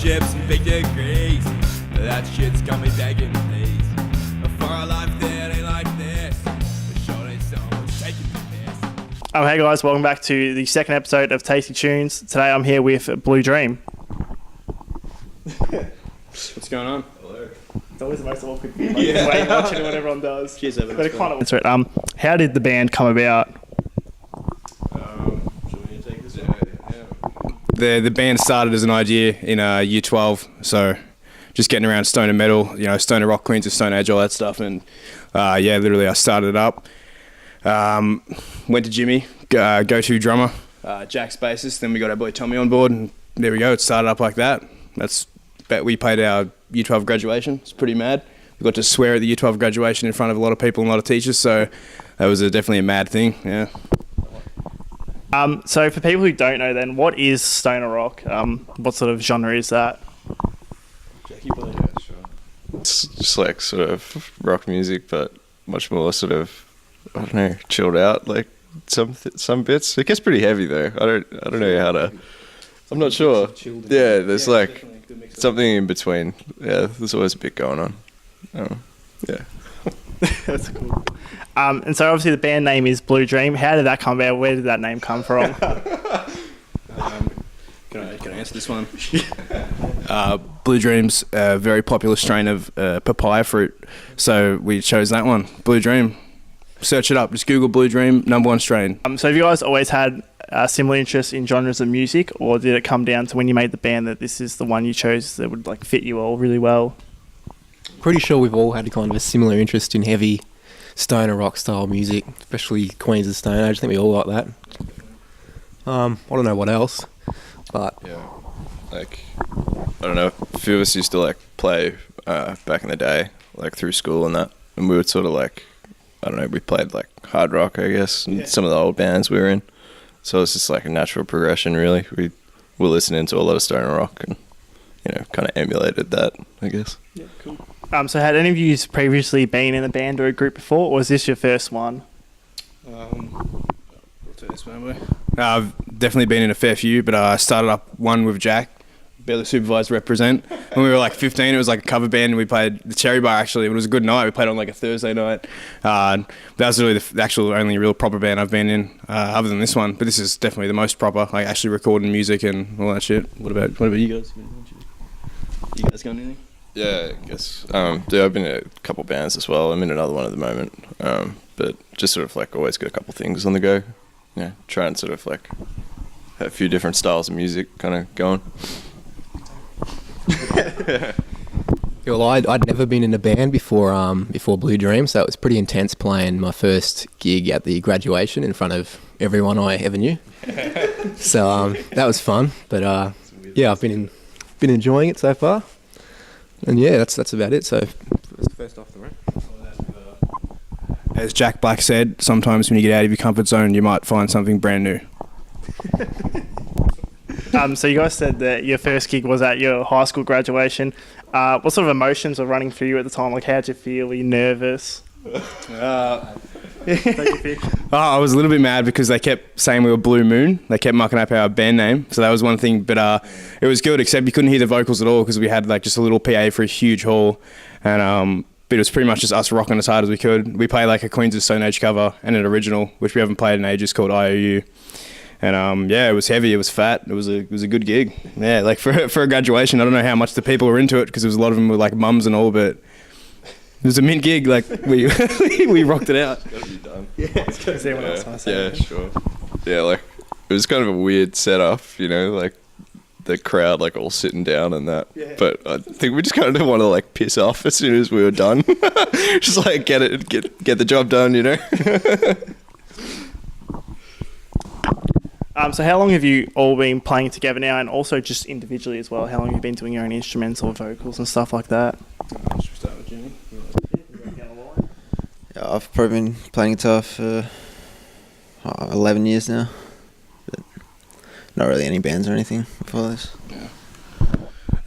scholarships and big degrees. That shit's got me begging, please. For a life that ain't like this, surely someone's taking the piss. Hey guys, welcome back to the second episode of Tasty Tunes. Today I'm here with Blue Dream. What's going on? Hello. It's always the most awkward thing. Like, watching what everyone does. Cheers, Evan. How did the band come about? The band started as an idea in year 12, so just getting around stoner metal, stoner rock, Queens of Stone Age, all that stuff, and literally I started it up. Went to Jimmy, go-to drummer, Jack's bassist, then we got our boy Tommy on board, and there we go, it started up like that. We played our year 12 graduation. It's pretty mad. We got to swear at the year 12 graduation in front of a lot of people and a lot of teachers, so that was definitely a mad thing, yeah. So for people who don't know then, what is stoner rock? What sort of genre is that? It's just like sort of rock music, but much more sort of, I don't know, chilled out, like some bits. It gets pretty heavy though. I don't know how to, I'm not sure. Yeah, there's like something in between. Yeah, there's always a bit going on. Yeah. That's cool. And so obviously the band name is Blue Dream. How did that come about? Where did that name come from? Can I answer this one? Blue Dream's a very popular strain of papaya fruit, so we chose that one, Blue Dream. Search it up, just Google Blue Dream, #1 strain. So have you guys always had similar interests in genres of music, or did it come down to when you made the band that this is the one you chose that would like fit you all really well? Pretty sure we've all had kind of a similar interest in heavy stoner rock style music, especially Queens of Stone Age. I think we all like that. I don't know what else, but yeah, like I don't know. A few of us used to like play back in the day, like through school and that, and we would sort of like, I don't know, we played like hard rock, I guess, and some of the old bands we were in. So it's just like a natural progression, really. We were listening to a lot of stoner rock and kind of emulated that, I guess. Yeah, cool. So had any of you previously been in a band or a group before, or was this your first one? I've definitely been in a fair few, but I started up one with Jack, barely supervised represent. When we were like 15, it was like a cover band, and we played the Cherry Bar actually. It was a good night. We played on like a Thursday night. That was really the actual only real proper band I've been in, other than this one. But this is definitely the most proper, like actually recording music and all that shit. What about you guys? You guys going anything? Yeah, I guess. I've been in a couple bands as well. I'm in another one at the moment. But just sort of like always got a couple things on the go. Yeah, try and sort of like have a few different styles of music kind of going. Yeah, well, I'd never been in a band before Blue Dream, so it was pretty intense playing my first gig at the graduation in front of everyone I ever knew. So that was fun, but yeah, I've been enjoying it so far. And yeah, that's about it. So first off the rank. As Jack Black said, sometimes when you get out of your comfort zone, you might find something brand new. So you guys said that your first gig was at your high school graduation. What sort of emotions were running through you at the time? Like, how'd you feel? Were you nervous? I was a little bit mad because they kept saying we were Blue Moon. They kept mucking up our band name, so that was one thing. But it was good, except you couldn't hear the vocals at all because we had like just a little PA for a huge hall, and but it was pretty much just us rocking as hard as we could. We played like a Queens of Stone Age cover and an original, which we haven't played in ages, called IOU. And it was heavy, it was fat, it was a good gig. Yeah, like for a graduation, I don't know how much the people were into it because there was a lot of them were like mums and all, but it was a mint gig. Like we we rocked it out. It's gotta be done. Yeah, it's got everyone else wants to say. Yeah, sure. Yeah, like it was kind of a weird setup, like the crowd like all sitting down and that. Yeah. But I think we just kind of want to like piss off as soon as we were done. Just like get the job done, So how long have you all been playing together now, and also just individually as well? How long have you been doing your own instruments or vocals and stuff like that? Should we start with Jimmy? Yeah, I've probably been playing guitar for 11 years now. But not really any bands or anything before this.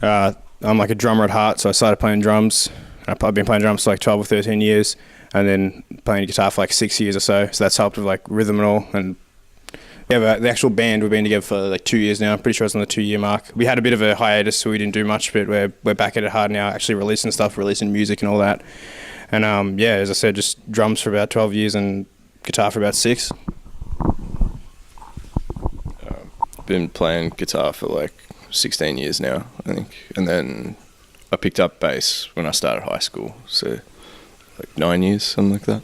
Yeah. I'm like a drummer at heart, so I started playing drums. I've been playing drums for like 12 or 13 years, and then playing guitar for like 6 years or so. So that's helped with like rhythm and all, and we have the actual band. We've been together for like 2 years now. I'm pretty sure it's on the 2-year mark. We had a bit of a hiatus, so we didn't do much, but we're back at it hard now, actually releasing stuff, releasing music and all that. And yeah, as I said, just drums for about 12 years and guitar for about 6. Been playing guitar for like 16 years now, I think. And then I picked up bass when I started high school, so like 9 years, something like that.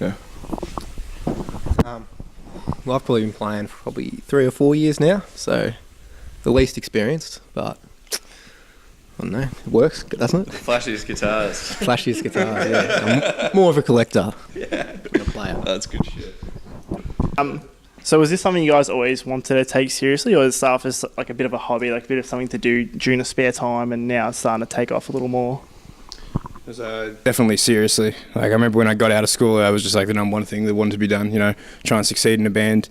Yeah. Well, I've probably been playing for probably 3 or 4 years now, so the least experienced, but I don't know, it works, doesn't it? Flashiest guitars. Flashiest guitars, yeah. I'm more of a collector than a player. That's good shit. So was this something you guys always wanted to take seriously, or is it start off as like a bit of a hobby, like a bit of something to do during the spare time, and now it's starting to take off a little more? Definitely seriously. Like, I remember when I got out of school, I was just like the number one thing that wanted to be done, try and succeed in a band,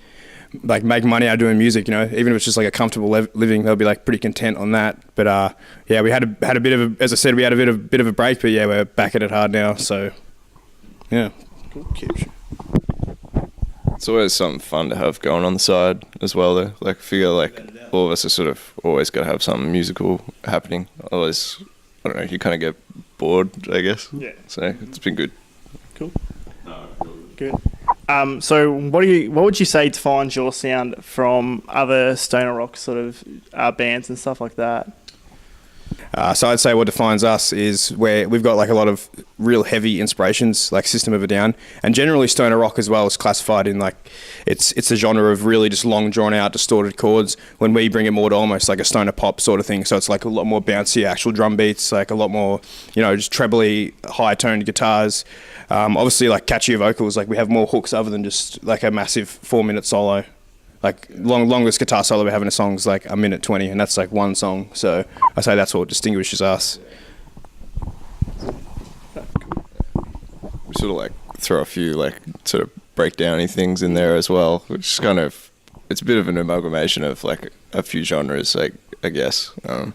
like make money out of doing music, even if it's just like a comfortable living, they'll be like pretty content on that. But yeah, we had a bit of a, as I said, we had a bit of a break, but yeah, we're back at it hard now, so yeah. Cool. It's always something fun to have going on the side as well, though. Like, I figure like all of us are sort of always got to have something musical happening. Otherwise, I don't know, you kind of get bored, I guess. Yeah. So it's been good. Cool. Good. So what would you say defines your sound from other stoner rock sort of bands and stuff like that? So I'd say what defines us is where we've got like a lot of real heavy inspirations, like System of a Down, and generally stoner rock as well is classified in like it's a genre of really just long drawn out distorted chords. When we bring it more to almost like a stoner pop sort of thing, so it's like a lot more bouncy actual drum beats, like a lot more just trebly high toned guitars. Obviously like catchier vocals, like we have more hooks other than just like a massive 4-minute solo. Like longest guitar solo we have in a song is like 1:20, and that's like one song. So I say that's what distinguishes us. We sort of like throw a few like sort of breakdowny things in there as well, which is kind of, it's a bit of an amalgamation of like a few genres, like I guess. Kind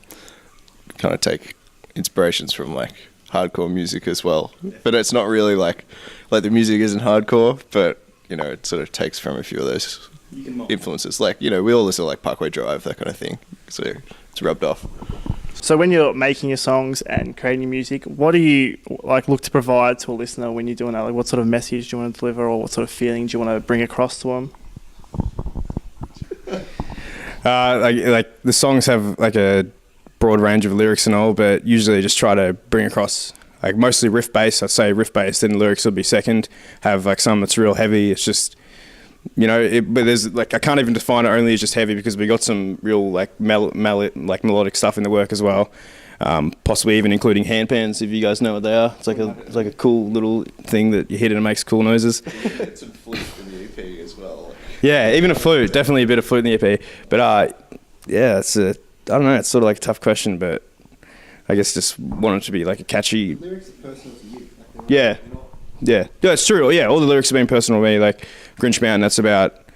of take inspirations from like hardcore music as well, but it's not really like the music isn't hardcore, but it sort of takes from a few of those influences, like we all listen to like Parkway Drive, that kind of thing, so it's rubbed off. So when you're making your songs and creating your music, what do you like look to provide to a listener when you're doing that? Like, what sort of message do you want to deliver, or what sort of feeling do you want to bring across to them? Like the songs have like a broad range of lyrics and all, but usually just try to bring across like mostly riff bass. I'd say riff bass, then lyrics would be second. Have like some that's real heavy. It's just but there's like, I can't even define it only as just heavy, because we got some real like melodic stuff in the work as well. Possibly even including handpans, if you guys know what they are. It's like a cool little thing that you hit and it makes cool noises. Some flute in the EP as well. Yeah, even a flute, definitely a bit of flute in the EP. But yeah, I don't know, it's sort of like a tough question, but I guess just want it to be like a catchy. The lyrics are personal to you. Yeah. Yeah, it's true. Yeah, all the lyrics have been personal to me. Like Grinch Mountain, that's about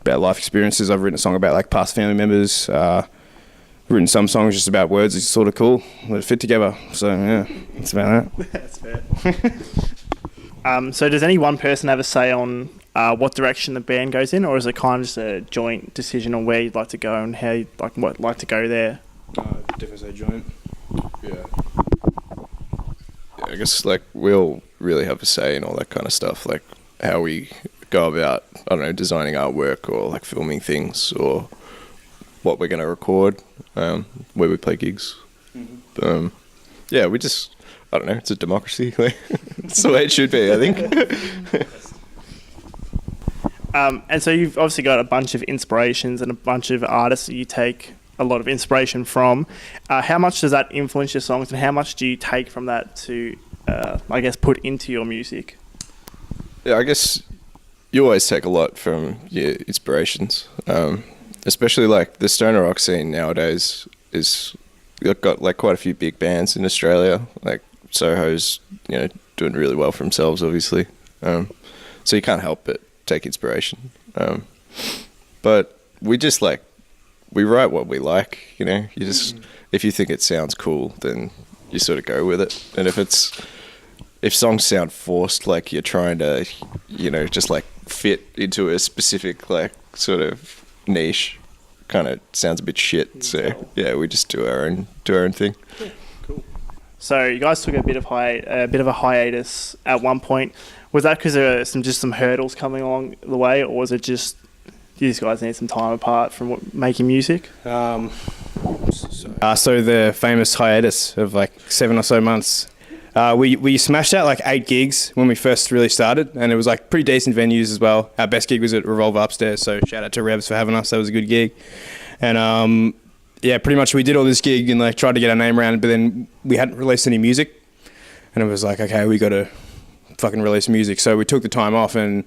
life experiences. I've written a song about like past family members. Written some songs just about words. It's sort of cool. Let it fit together. So yeah, that's about that. That's fair. So does any one person have a say on what direction the band goes in, or is it kind of just a joint decision on where you'd like to go and how you'd like to go there? Definitely say joint. Yeah, I guess like we'll really have a say in all that kind of stuff, like how we go about, I don't know, designing artwork or like filming things or what we're going to record, where we play gigs. Mm-hmm. Yeah, we just, I don't know, it's a democracy. It's the way it should be, I think. And so you've obviously got a bunch of inspirations and a bunch of artists that you take a lot of inspiration from. How much does that influence your songs, and how much do you take from that to, I guess, put into your music? Yeah, I guess you always take a lot from your inspirations, especially like the stoner rock scene nowadays is got like quite a few big bands in Australia, like Soho's doing really well for themselves, obviously, so you can't help but take inspiration, but we just like, we write what we like, you just, if you think it sounds cool, then you sort of go with it. And if songs sound forced, like you're trying to, just like fit into a specific like sort of niche kind of sounds a bit shit. So yeah, we just do our own thing. So you guys took a bit of a hiatus at one point. Was that because there were some hurdles coming along the way, or was it just you guys need some time apart from making music? So the famous hiatus of like 7 or so months. We smashed out like 8 gigs when we first really started, and it was like pretty decent venues as well. Our best gig was at Revolver Upstairs, so shout out to Revs for having us. That was a good gig. And yeah, pretty much we did all this gig and like tried to get our name around, but then we hadn't released any music, and it was like, okay, we got to fucking release music. So we took the time off, and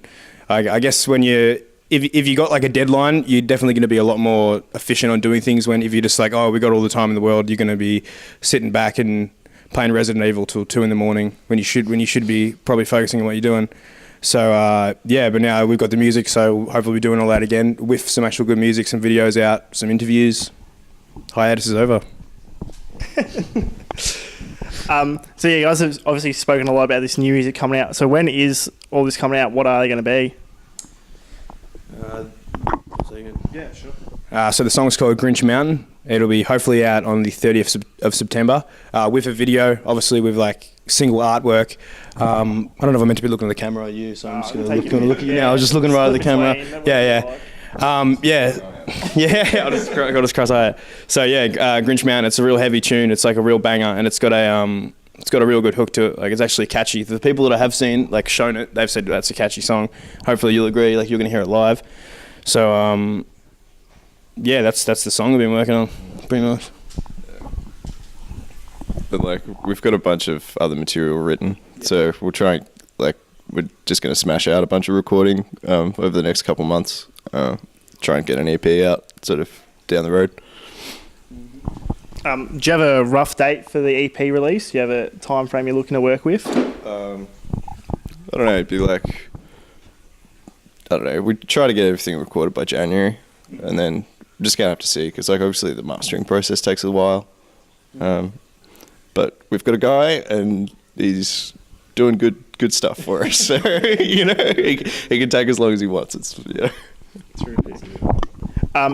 I guess when if you got like a deadline, you're definitely going to be a lot more efficient on doing things. When if you're just like, oh, we got all the time in the world, you're going to be sitting back and playing Resident Evil till 2 a.m. when you should be probably focusing on what you're doing. So yeah, but now we've got the music, so hopefully we're doing all that again with some actual good music, some videos out, some interviews. Hiatus is over. So yeah, you guys have obviously spoken a lot about this new music coming out. So when is all this coming out? What are they going to be? Yeah, sure. So the song's called Grinch Mountain. It'll be hopefully out on the 30th of September with a video, obviously with like single artwork. I don't know if I'm meant to be looking at the camera or you, so I'm just going to look at you now. I was just looking right at the camera. Yeah. I'll just cross eye it. So yeah, Grinch Mountain. It's a real heavy tune. It's like a real banger, and it's got a real good hook to it. Like it's actually catchy. The people that I have seen like shown it, they've said that's a catchy song. Hopefully you'll agree. Like you're gonna hear it live. So yeah, that's the song we've been working on, pretty much. But like we've got a bunch of other material written, so we're we're just gonna smash out a bunch of recording over the next couple months. Try and get an EP out sort of down the road. Do you have a rough date for the EP release? Do you have a time frame you're looking to work with? I don't know, it'd be like, I don't know, we try to get everything recorded by January, and then we're just going to have to see, because like obviously the mastering process takes a while. But we've got a guy, and he's doing good stuff for us, so, you know, he can take as long as he wants. It's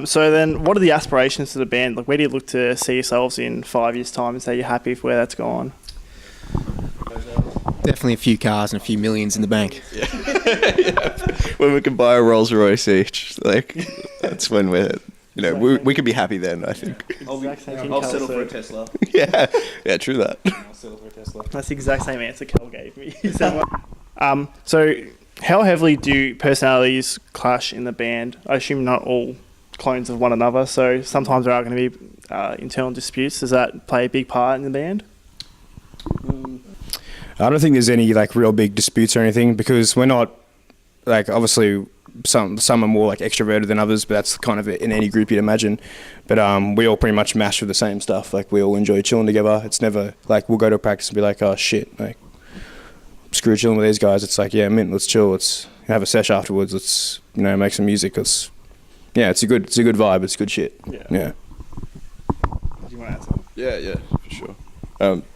So then, what are the aspirations to the band? Like, where do you look to see yourselves in 5 years' time and say you're happy with where that's gone? Definitely a few cars and a few millions in the bank. Yeah. When we can buy a Rolls Royce each, like that's when we could be happy then, I think. I'll settle for a Tesla. Yeah, true that. I'll settle for a Tesla. That's the exact same answer Kel gave me. So, how heavily do personalities clash in the band? I assume not all clones of one another, so sometimes there are going to be internal disputes. Does that play a big part in the band? I don't think there's any like real big disputes or anything, because we're not like, obviously some are more like extroverted than others, but that's kind of in any group you'd imagine. But we all pretty much mash with the same stuff. Like we all enjoy chilling together. It's never like we'll go to a practice and be like, oh shit, like screw chilling with these guys. It's like, yeah, mint, let's chill. Let's have a sesh afterwards. Let's make some music. It's a good vibe. It's good shit. Yeah. Do you want to add something? Yeah, for sure.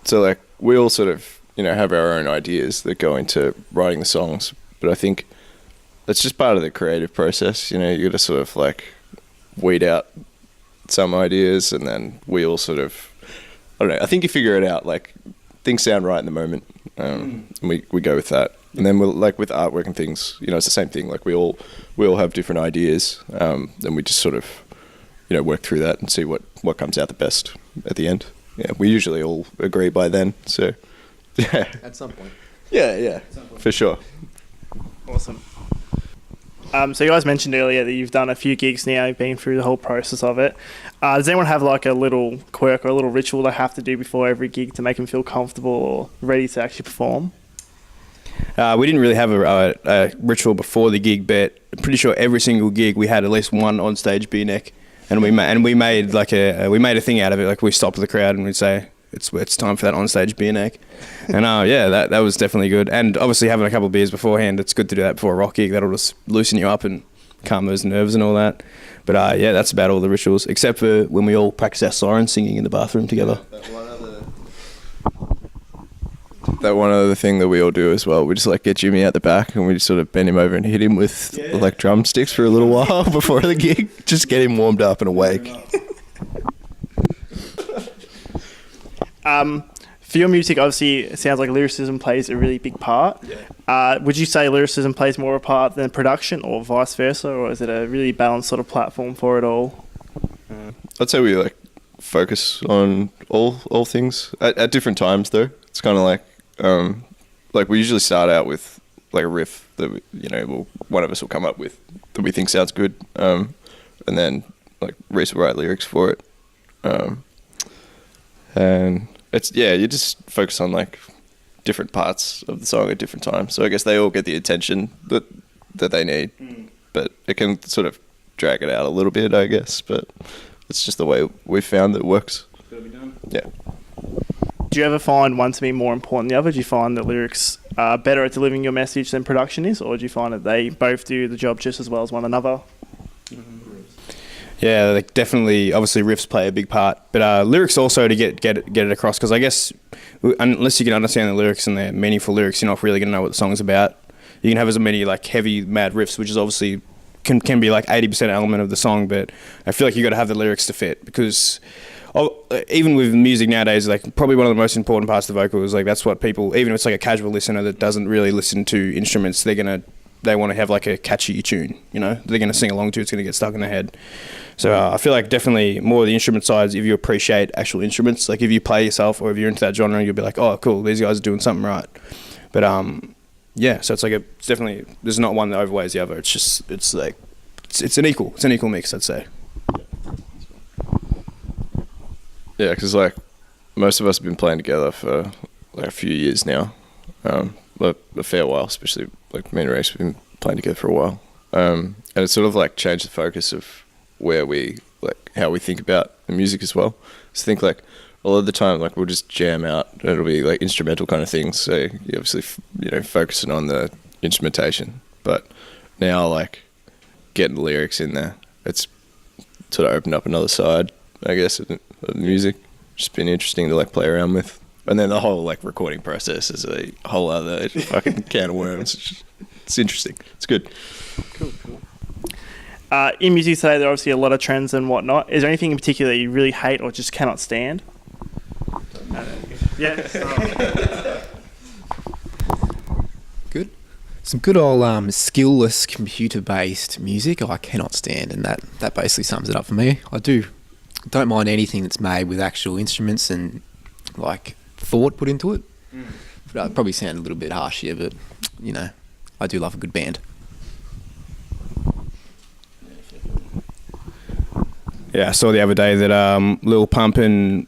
So like we all sort of have our own ideas that go into writing the songs, but I think that's just part of the creative process. You got to sort of like weed out some ideas, and then we all sort of, I don't know, I think you figure it out. Like things sound right in the moment, and we go with that. And then we'll, like with artwork and things, it's the same thing. Like we all have different ideas, and we just sort of work through that and see what comes out the best at the end. Yeah, we usually all agree by then. So yeah, At some point. Yeah, for sure. Awesome. So you guys mentioned earlier that you've done a few gigs now, you've been through the whole process of it. Does anyone have like a little quirk or a little ritual they have to do before every gig to make them feel comfortable or ready to actually perform? We didn't really have a ritual before the gig, but I'm pretty sure every single gig we had at least one on-stage beer neck, and we made like a thing out of it. Like we stopped the crowd and we'd say, it's time for that on-stage beer neck. And that was definitely good. And obviously having a couple of beers beforehand, it's good to do that before a rock gig. That'll just loosen you up and calm those nerves and all that. But that's about all the rituals, except for when we all practice our siren singing in the bathroom together. that one other thing that we all do as well. We just like get Jimmy out the back and we just sort of bend him over and hit him with like drumsticks for a little while before the gig. Just get him warmed up and awake. For your music, obviously, it sounds like lyricism plays a really big part. Yeah. Would you say lyricism plays more of a part than production, or vice versa, or is it a really balanced sort of platform for it all? I'd say we like focus on all things at different times though. It's kind of like we usually start out with like a riff that one of us will come up with that we think sounds good, and then like Reese will write lyrics for it, and you just focus on like different parts of the song at different times. So I guess they all get the attention that they need, but it can sort of drag it out a little bit, I guess. But it's just the way we've found that it works. It's gotta be done. Yeah. Do you ever find one to be more important than the other? Do you find that lyrics are better at delivering your message than production is, or do you find that they both do the job just as well as one another? Yeah, like definitely. Obviously, riffs play a big part, but lyrics also to get it across. Because I guess unless you can understand the lyrics and they're meaningful lyrics, you're not really gonna know what the song's about. You can have as many like heavy, mad riffs, which is obviously can be like 80% element of the song, but I feel like you got to have the lyrics to fit, because even with music nowadays, like probably one of the most important parts of the vocal is like that's what people, even if it's like a casual listener that doesn't really listen to instruments, they want to have like a catchy tune, they're going to sing along to, it's going to get stuck in their head. So I feel like definitely more of the instrument sides, if you appreciate actual instruments, like if you play yourself or if you're into that genre, you'll be like, oh cool, these guys are doing something right. But so it's like it's definitely, there's not one that overweighs the other. It's just it's an equal mix, I'd say. Yeah, because like most of us have been playing together for like a few years now, a fair while, especially like me and Reese, we've been playing together for a while, and it's sort of like changed the focus of where we like how we think about the music as well. So I think like a lot of the time like we'll just jam out and it'll be like instrumental kind of things, so you obviously focusing on the instrumentation, but now like getting the lyrics in there, it's sort of opened up another side, I guess, of the music. Just been interesting to like play around with. And then the whole like recording process is a whole other fucking can of worms. It's interesting. It's good. Cool. In music today, there are obviously a lot of trends and whatnot. Is there anything in particular you really hate or just cannot stand? Good. Some good old skill-less computer-based music I cannot stand, and that basically sums it up for me. I don't mind anything that's made with actual instruments and like thought put into it. But I'd probably sound a little bit harsh here, but I do love a good band. Yeah, I saw the other day that Lil Pump and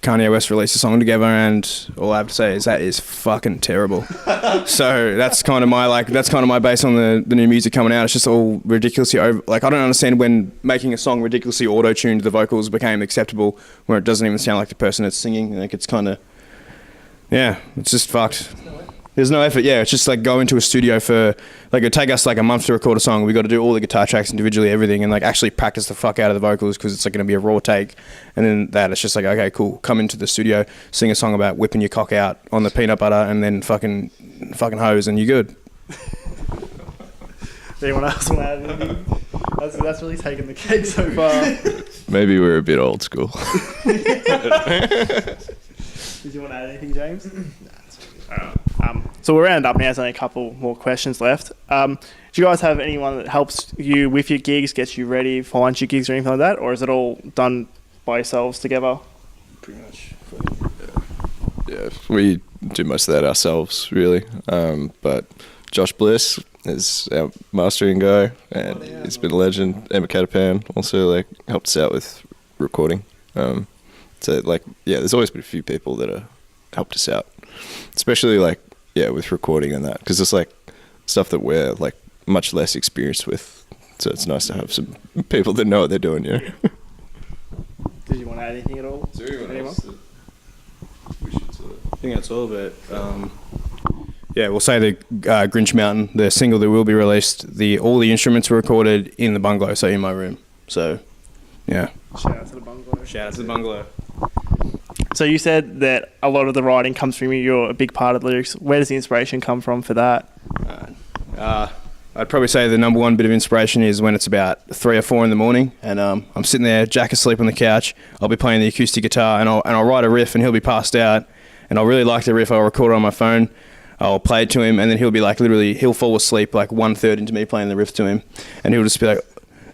Kanye West released a song together, and all I have to say is that is fucking terrible. So that's kind of my base on the new music coming out. It's just all ridiculously over. Like I don't understand when making a song ridiculously auto-tuned, the vocals became acceptable, where it doesn't even sound like the person that's singing. Like it's kind of, it's just fucked. There's no effort. Yeah, it's just like go into a studio for like it'd take us like a month to record a song. We got to do all the guitar tracks individually, everything, and like actually practice the fuck out of the vocals because it's like going to be a raw take. And then it's just like, okay, cool. Come into the studio, sing a song about whipping your cock out on the peanut butter, and then fucking hose, and you're good. Anyone else want to add anything? That's really taken the cake so far. Maybe we're a bit old school. Did you want to add anything, James? So we'll round up now. There's only a couple more questions left. Do you guys have anyone that helps you with your gigs, gets you ready, finds your gigs or anything like that? Or is it all done by yourselves together? Pretty much. Yeah, we do most of that ourselves, really. But Josh Bliss is our mastering guy, and he's been a legend. Emma Catapan also like helped us out with recording. So like, there's always been a few people that have helped us out, especially like with recording and that, because it's like stuff that we're like much less experienced with. So it's nice to have some people that know what they're doing. Did you want to add anything at all? Is there anyone else that we should I think that's all of it. We'll say the Grinch Mountain, the single that will be released, all the instruments were recorded in the bungalow, so in my room. So, yeah. Shout out to the bungalow. Shout out to the bungalow. So you said that a lot of the writing comes from you. You're a big part of the lyrics. Where does the inspiration come from for that? I'd probably say the number one bit of inspiration is when it's about 3 or 4 in the morning, and I'm sitting there, Jack asleep on the couch. I'll be playing the acoustic guitar, and I'll write a riff, and he'll be passed out, and I'll really like the riff. I'll record it on my phone. I'll play it to him, and then he'll be like, literally, he'll fall asleep like 1/3 into me playing the riff to him, and he'll just be like,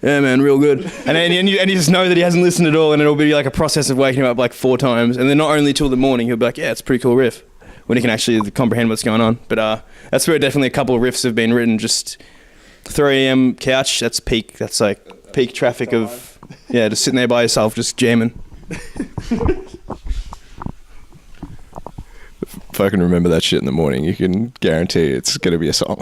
"Yeah, man, real good." And you just know that he hasn't listened at all, and it'll be like a process of waking him up like 4 times, and then not only till the morning, he'll be like, "Yeah, it's a pretty cool riff," when he can actually comprehend what's going on. But that's where definitely a couple of riffs have been written. Just 3 a.m. couch, that's peak. That's like peak traffic of, yeah, just sitting there by yourself, just jamming. If I can remember that shit in the morning, you can guarantee it's going to be a song.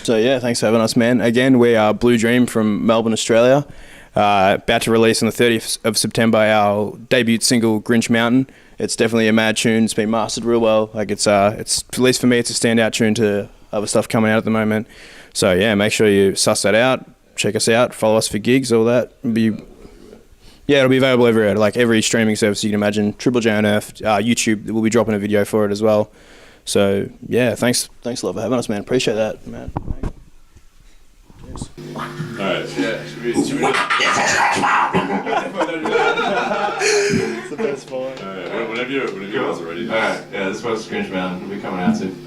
So yeah, thanks for having us, man. Again, we are Blue Dream from Melbourne, Australia. About to release on the 30th of September our debut single, Grinch Mountain. It's definitely a mad tune. It's been mastered real well. Like it's at least for me, it's a standout tune to other stuff coming out at the moment. So yeah, make sure you suss that out. Check us out. Follow us for gigs. All that. It'll be available everywhere, like every streaming service you can imagine. Triple J on Earth, YouTube. We'll be dropping a video for it as well. So yeah, thanks a lot for having us, man. Appreciate that, man. All right. Yeah. Should we do It's the best part. All right. Whenever you guys are ready. All right. Yeah. This was Grinch Mountain. We'll be coming out soon.